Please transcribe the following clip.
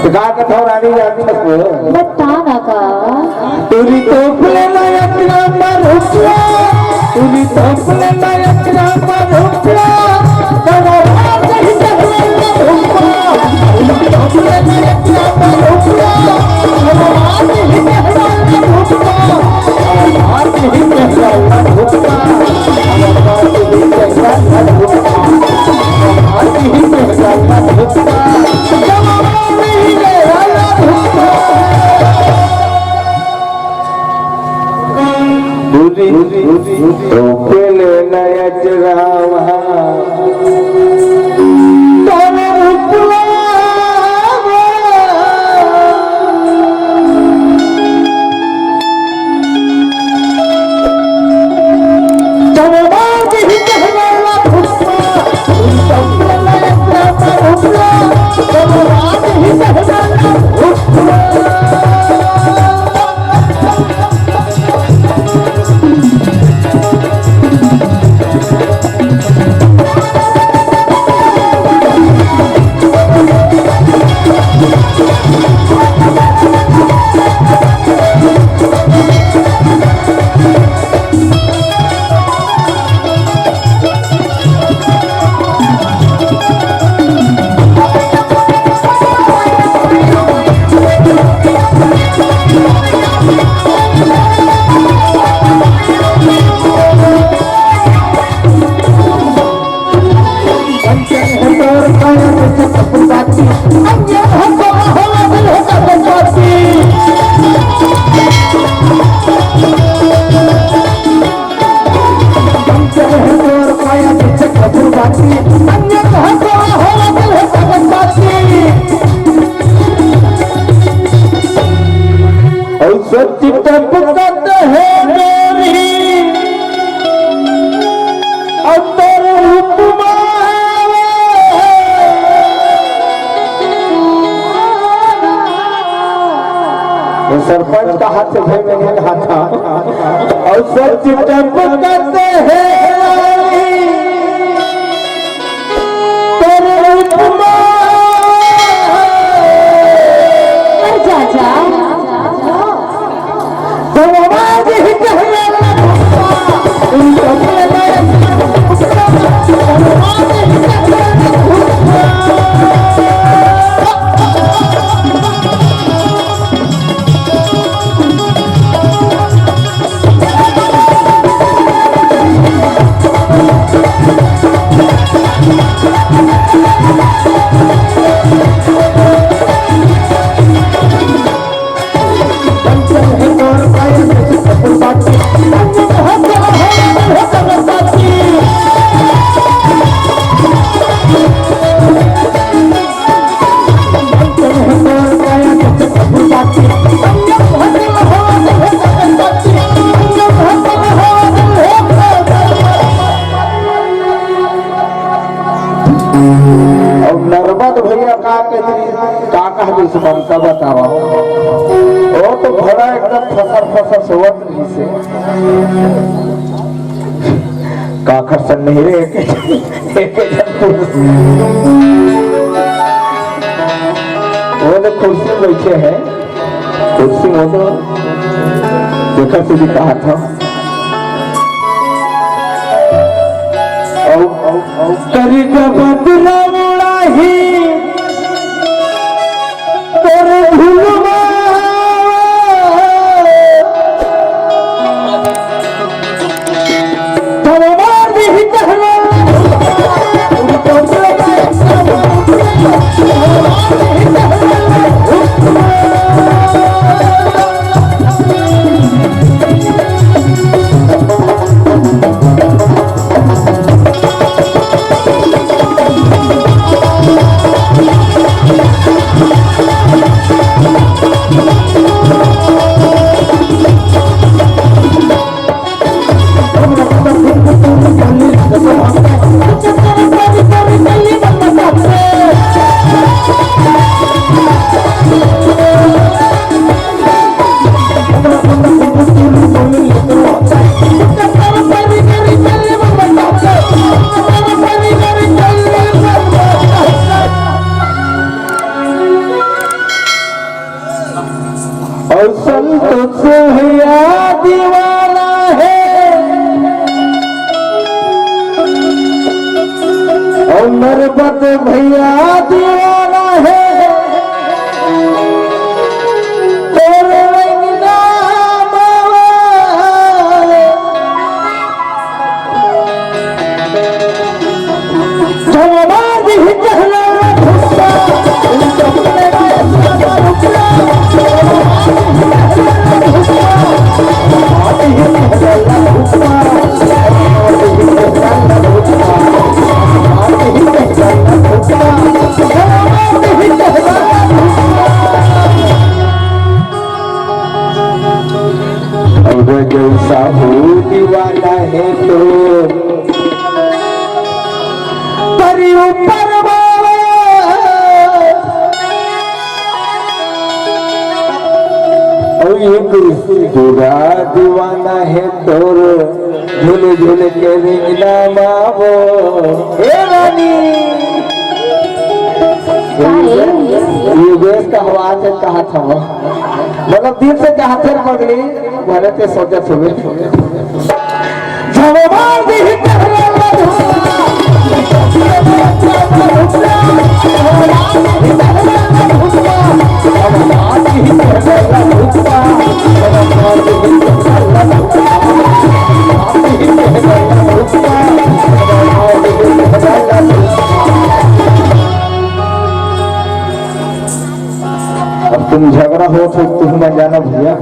का कथा रानी जाती है बता ना का तुरी तो फुले लायक नंबर हुआ तुरी तो फुले लायक नंबर हुआ तेरा राज ही कहने हुआ तुरी तो फुले लायक नंबर हुआ तेरा राज ही कहने हुआ राज ही कहने हुआ पहले नया चरावा सरपंच का हाथ से भाई मैंने कहा था और सब करते हैं ममता बतावा वो तो भरा एकदम फसर सोवत नहीं से काखर सन नहीं रे वो लोग कुर्सी बैठे हैं कुर्सी वो तो देखा सीधी कहा था करी का बदला ही गुरुनाथ भैया दीवाना है तोरे रंगना बाबा जलवा दी कहला भुस्सा चपले का रुपया जैसा हो दीवाना है तो परी ऊपर पूरा दीवाना है तोर झूले झूले के रिंगना मावो हे रानी ये बेस का हवा से कहा था मतलब दिल से कहा थे मगली भले ते सोचत हुए झमवार दी कहला अब तुम झगड़ा हो तो तुम न जाना भैया